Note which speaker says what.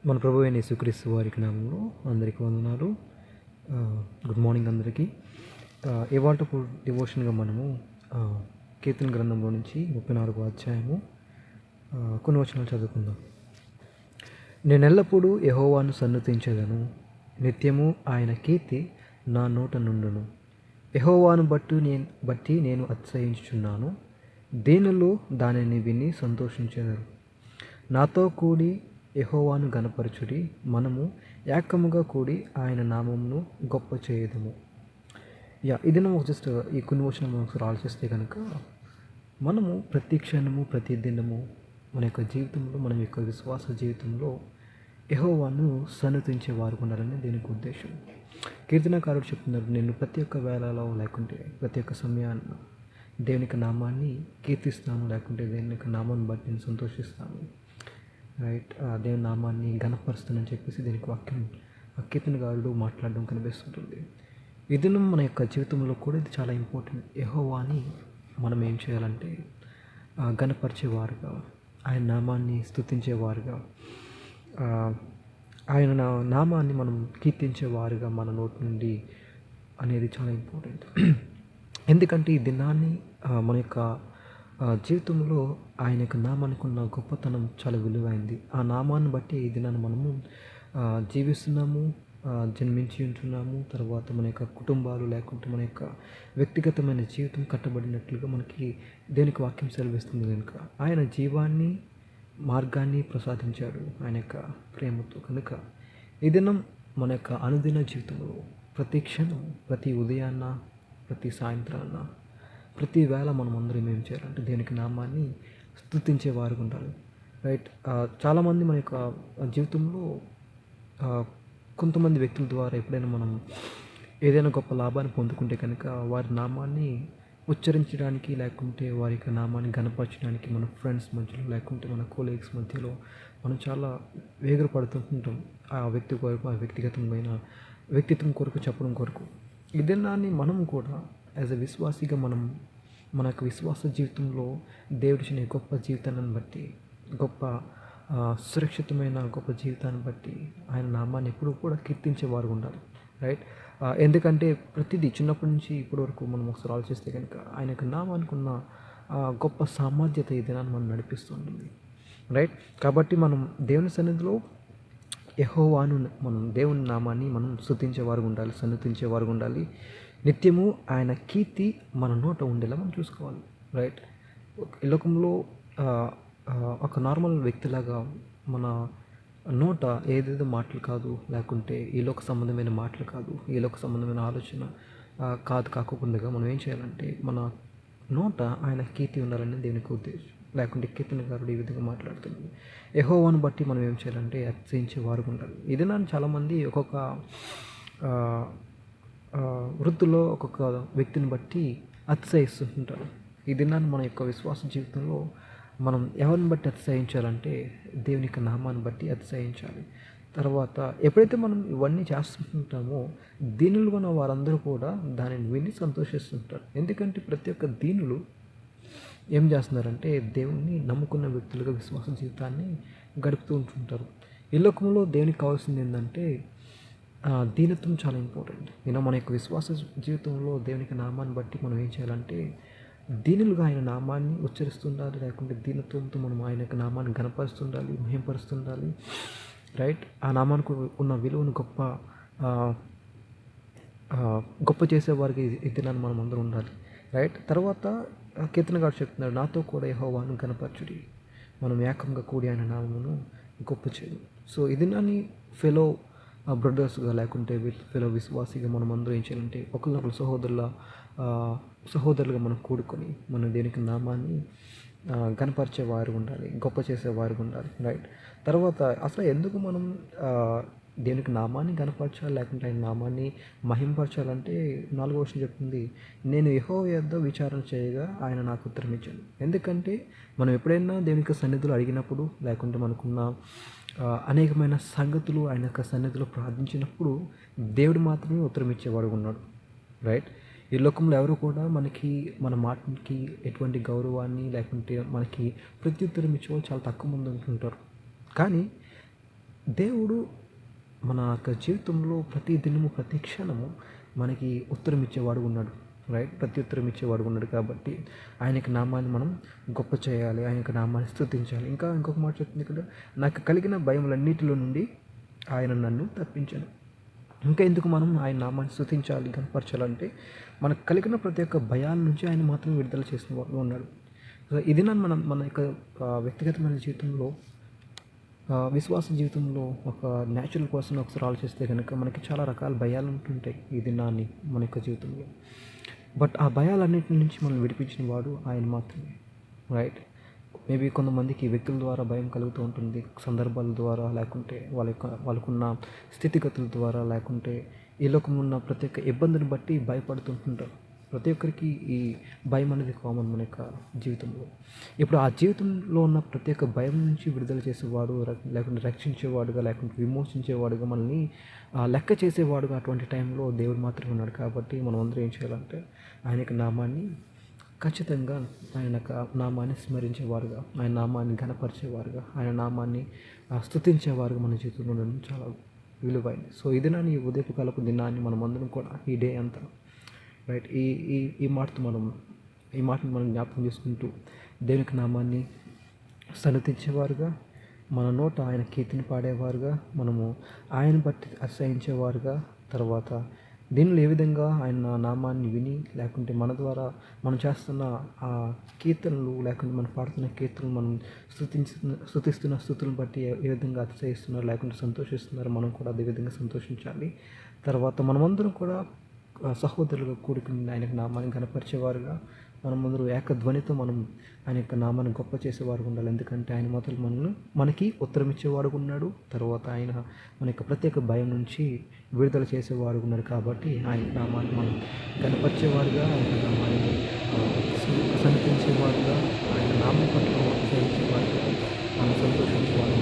Speaker 1: మన ప్రభు అయిన యేసుక్రీస్తు వారికి నామంలో అందరికీ వందనాలు. గుడ్ మార్నింగ్ అందరికీ. ఇవాళ డివోషన్గా మనము కీర్తన గ్రంథంలో నుంచి 34వ అధ్యాయము కొన్ని వచనాలు చదువుకుందాం. నేనెల్లప్పుడూ యెహోవాను సన్నుతించెదను, నిత్యము ఆయన కీర్తి నా నోట నుండును. యెహోవాను బట్టి నేను అతిశయించుచున్నాను, దీనులు దానిని విని సంతోషించెదరు. నాతో కూడి యెహోవాను ఘనపరచుడి, మనము ఏకముగా కూడి ఆయన నామమును గొప్ప చేయుదము. ఇది జస్ట్ ఈ కొన్ని వచనం ఒకసారి ఆలోచిస్తే కనుక మనము ప్రతి క్షణము ప్రతి దినము మన యొక్క జీవితంలో, మన యొక్క విశ్వాస జీవితంలో యెహోవాను సన్నుతించే వారు ఉండాలని దీనికి ఉద్దేశం. కీర్తనకారుడు చెప్తున్నారు, నేను ప్రతి ఒక్క వేళలో లేకుంటే ప్రతి ఒక్క సమయాన్ని దేవునికి నామాన్ని కీర్తిస్తాను, లేకుంటే దేవుని యొక్క నామాన్ని బట్టి నేను సంతోషిస్తాను. రైట్, దేవుని నామాన్ని ఘనపరుస్తానని చెప్పేసి దీనికి వాక్యం కీర్తనకారుడు మాట్లాడడం కనిపిస్తుంటుంది. ఇది మన యొక్క జీవితంలో కూడా ఇది చాలా ఇంపార్టెంట్. యెహోవాని మనం ఏం చేయాలంటే ఘనపరిచేవారుగా, ఆయన నామాన్ని స్తుతించేవారుగా, ఆయన నామాన్ని మనం కీర్తించేవారుగా మన నోటి నుండి అనేది చాలా ఇంపార్టెంట్. ఎందుకంటే ఈ దినాన్ని మన యొక్క జీవితంలో ఆయన యొక్క నామానికి ఉన్న గొప్పతనం చాలా విలువైంది. ఆ నామాన్ని బట్టి ఈ దినాన్ని మనము జీవిస్తున్నాము, జన్మించి ఉంటున్నాము. తర్వాత మన యొక్క కుటుంబాలు లేకుంటే మన యొక్క వ్యక్తిగతమైన జీవితం కట్టబడినట్లుగా మనకి దేనికి వాక్యం సెలవిస్తుంది. కనుక ఆయన జీవాన్ని, మార్గాన్ని ప్రసాదించాడు ఆయన యొక్క ప్రేమతో. కనుక ఈ దినం మన యొక్క అనుదిన జీవితంలో ప్రతి క్షణం, ప్రతి ఉదయాన్న, ప్రతి సాయంత్రాన్న, ప్రతి వేళ మనం అందరం ఏం చేయాలంటే దేవునికి నామాన్ని స్తుతించేవారు ఉండాలి. రైట్, చాలామంది మన యొక్క జీవితంలో కొంతమంది వ్యక్తుల ద్వారా ఎప్పుడైనా మనం ఏదైనా గొప్ప లాభాన్ని పొందుకుంటే కనుక వారి నామాన్ని ఉచ్చరించడానికి, లేకుంటే వారి యొక్క నామాన్ని ఘనపరచడానికి మన ఫ్రెండ్స్ మధ్యలో, లేకుంటే మన కొలీగ్స్ మధ్యలో మనం చాలా వేగపడుతుంటాం. ఆ వ్యక్తి కొరకు, ఆ వ్యక్తిగతమైన వ్యక్తిత్వం కొరకు చెప్పడం కొరకు. ఇదన్నాన్ని మనం కూడా యాజ్ ఎ విశ్వాసిగా మన యొక్క విశ్వాస జీవితంలో దేవుడిచ్చిన గొప్ప జీవితాన్ని బట్టి, గొప్ప సురక్షితమైన గొప్ప జీవితాన్ని బట్టి ఆయన నామాన్ని ఎప్పుడూ కూడా కీర్తించేవారు ఉండాలి. రైట్, ఎందుకంటే ప్రతిదీ చిన్నప్పటి నుంచి ఇప్పటి వరకు మనం ఒకసారి ఆలోచిస్తే కనుక ఆయన యొక్క నామానికి ఉన్న గొప్ప సామర్థ్యత ఈ దినాన్ని మనం నడిపిస్తుంది. రైట్, కాబట్టి మనం దేవుని సన్నిధిలో యెహోవాను, మనం దేవుని నామాన్ని మనం స్తుతించేవారు ఉండాలి, సన్నుతించేవారు ఉండాలి. నిత్యము ఆయన కీర్తి మన నోట ఉండేలా మనం చూసుకోవాలి. రైట్, ఈ లోకంలో ఒక నార్మల్ వ్యక్తిలాగా మన నోట ఏదేదో మాటలు కాదు, లేకుంటే ఈ లోక సంబంధమైన మాటలు కాదు, ఈ లోక సంబంధమైన ఆలోచన కాకుండా మనం ఏం చేయాలంటే మన నోట ఆయన కీర్తి ఉండాలని దేవునికి ఉద్దేశం. లేకుంటే కీర్తనకారుడు ఈ విధంగా మాట్లాడుతుంది, యెహోవాను బట్టి మనం ఏం చేయాలంటే అతిశయించే వారు ఉండాలి. ఇది నన్ను చాలామంది ఒక్కొక్క వృత్తిలో ఒక్కొక్క వ్యక్తిని బట్టి అతిశయిస్తుంటారు. ఈ దినాన్ని మన యొక్క విశ్వాస జీవితంలో మనం ఎవరిని బట్టి అతిశయించాలంటే దేవుని యొక్క నామాన్ని బట్టి అతిశయించాలి. తర్వాత ఎప్పుడైతే మనం ఇవన్నీ చేస్తుంటామో దీనులుగా ఉన్న వారందరూ కూడా దానిని విని సంతోషిస్తుంటారు. ఎందుకంటే ప్రతి ఒక్క దీనులు ఏం చేస్తున్నారంటే దేవుణ్ణి నమ్ముకున్న వ్యక్తులుగా విశ్వాస జీవితాన్ని గడుపుతూ ఉంటుంటారు. ఈ లోకంలో దేవునికి కావాల్సింది ఏంటంటే దీనత్వం చాలా ఇంపార్టెంట్. మన యొక్క విశ్వాస జీవితంలో దేవునికి నామాన్ని బట్టి మనం ఏం చేయాలంటే దీనులుగా ఆయన నామాన్ని ఉచ్చరిస్తుండాలి, లేకుంటే దీనత్వంతో మనం ఆయన యొక్క నామాన్ని ఘనపరుస్తుండాలి, మహింపరుస్తుండాలి. రైట్, ఆ నామానికి ఉన్న విలువను గొప్ప చేసేవారికి ఈ దినాన్ని మనం అందరూ ఉండాలి. రైట్, తర్వాత కీర్తనకారుడు చెప్తున్నాడు, నాతో కూడా యెహోవాను ఘనపరచుడి, మనం ఏకంగా కూడి ఆయన నామమును గొప్ప చేయదు. సో ఇది నాని ఫెలో బ్రదర్స్గా, లేకుంటే ఫెలో విశ్వాసిగా మనం అందరూ ఏం చేయాలంటే ఒకరినొకరు సహోదరులుగా మనం కూడుకొని మన దేనికి నామాన్ని ఘనపరిచేవారు ఉండాలి, గొప్ప చేసేవారు ఉండాలి. రైట్, తర్వాత అసలు ఎందుకు మనం దేవునికి నామాన్ని ఘనపరచాలి, లేకుంటే ఆయన నామాన్ని మహింపరచాలంటే 4వ వచనం చెప్తుంది, నేను యెహోవా యొద్ద విచారణ చేయగా ఆయన నాకు ఉత్తరం ఇచ్చాను. ఎందుకంటే మనం ఎప్పుడైనా దేవునికి సన్నిధిలో అడిగినప్పుడు, లేకుంటే మనకున్న అనేకమైన సంగతులు ఆయన యొక్క సన్నిధిలో ప్రార్థించినప్పుడు దేవుడు మాత్రమే ఉత్తరం ఇచ్చేవాడు ఉన్నాడు. రైట్, ఈ లోకంలో ఎవరు కూడా మన మాటకి ఎటువంటి గౌరవాన్ని, లేకుంటే మనకి ప్రత్యుత్తరం ఇచ్చేవాళ్ళు చాలా తక్కువ మంది ఉంటుంటారు. కానీ దేవుడు మన యొక్క జీవితంలో ప్రతి దినము, ప్రతి క్షణము మనకి ఉత్తరం ఇచ్చేవాడు ఉన్నాడు. రైట్? ప్రతి ఉత్తరం ఇచ్చేవాడు ఉన్నాడు కాబట్టి ఆయన యొక్క నామాన్ని మనం గొప్ప చేయాలి. ఆయన యొక్క నామాన్ని స్తుతించాలి. ఇంకొక మాట చెప్తుంది ఇక్కడ, నాకు కలిగిన భయములన్నిటిలో నుండి ఆయన నన్ను తప్పించాను. ఇంకా ఎందుకు మనం ఆయన నామాన్ని స్తుతించాలి, కనపరచాలంటే మనకు కలిగిన ప్రతి ఒక్క భయాల నుంచి ఆయన మాత్రం విడుదల చేసిన వాడు ఉన్నాడు. సో ఇది మనం మన యొక్క వ్యక్తిగతమైన జీవితంలో, విశ్వాస జీవితంలో ఒక న్యాచురల్ పర్సన్ ఒకసారి ఆలోచిస్తే కనుక మనకి చాలా రకాల భయాలు ఉంటుంటాయి ఈ దినాన్ని మన యొక్క జీవితంలో. బట్ ఆ భయాలన్నిటి నుంచి మనం విడిపించిన వాడు ఆయన మాత్రమే. రైట్? మేబీ కొంతమందికి వ్యక్తుల ద్వారా భయం కలుగుతూ ఉంటుంది, సందర్భాల ద్వారా, లేకుంటే వాళ్ళకున్న స్థితిగతుల ద్వారా, లేకుంటే ఈ లోకంలో ఉన్న ప్రతి ఒక్క ఇబ్బందిని బట్టి భయపడుతుంటుంటారు. ప్రతి ఒక్కరికి ఈ భయం అనేది కామన్ మన యొక్క జీవితంలో. ఇప్పుడు ఆ జీవితంలో ఉన్న ప్రతి ఒక్క భయం నుంచి విడుదల చేసేవాడు, లేకుంటే రక్షించేవాడుగా, లేకుంటే విమోచించేవాడుగా, మనల్ని లెక్క చేసేవాడుగా అటువంటి టైంలో దేవుడు మాత్రమే ఉన్నాడు. కాబట్టి మనం అందరూ ఏం చేయాలంటే ఆయన యొక్క నామాన్ని ఖచ్చితంగా, ఆయన యొక్క నామాన్ని స్మరించేవారుగా, ఆయన నామాన్ని ఘనపరిచేవారుగా, ఆయన నామాన్ని స్తుతించేవారుగా మన జీవితంలో ఉండడం చాలా విలువైనది. సో ఈ దినాన్ని, ఈ ఉదయకాలపు దినాన్ని మనం అందరం కూడా ఈ డే అంతా, రైట్, ఈ ఈ ఈ మాటను మనం జ్ఞాపకం చేసుకుంటూ దేవునికి నామాన్ని సన్నతించేవారుగా, మన నోట ఆయన కీర్తిని పాడేవారుగా, మనము ఆయన బట్టి అసహించేవారుగా, తర్వాత దీనిలో ఏ విధంగా ఆయన నామాన్ని విని, లేకుంటే మన ద్వారా మనం చేస్తున్న ఆ కీర్తనలు, లేకుంటే మనం పాడుతున్న కీర్తనలు, మనం స్తుతిస్తున్న స్తుతులను బట్టి ఏ విధంగా అతిశయిస్తున్నారు, లేకుంటే సంతోషిస్తున్నారు, మనం కూడా అదే విధంగా సంతోషించాలి. తర్వాత మనమందరం కూడా సహోదరులుగా కూడుకుని ఆయనకు నామాన్ని కనపరిచేవారుగా, మనమందరూ ఏకధ్వనితో మనం ఆయన యొక్క నామాన్ని గొప్ప చేసేవారు ఉండాలి. ఎందుకంటే ఆయన మొదలు మనకి ఉత్తరం ఇచ్చేవాడు ఉన్నాడు. తర్వాత ఆయన మన యొక్క ప్రత్యేక భయం నుంచి విడుదల చేసేవాడు ఉన్నాడు. కాబట్టి ఆయన నామాన్ని మనం కనపరిచేవారుగా, ఆయన నామాన్ని సన్నిధించేవారుగా, ఆయన నామం పట్ల ఉత్సహించేవారుగా, మనం సంతోషించేవారు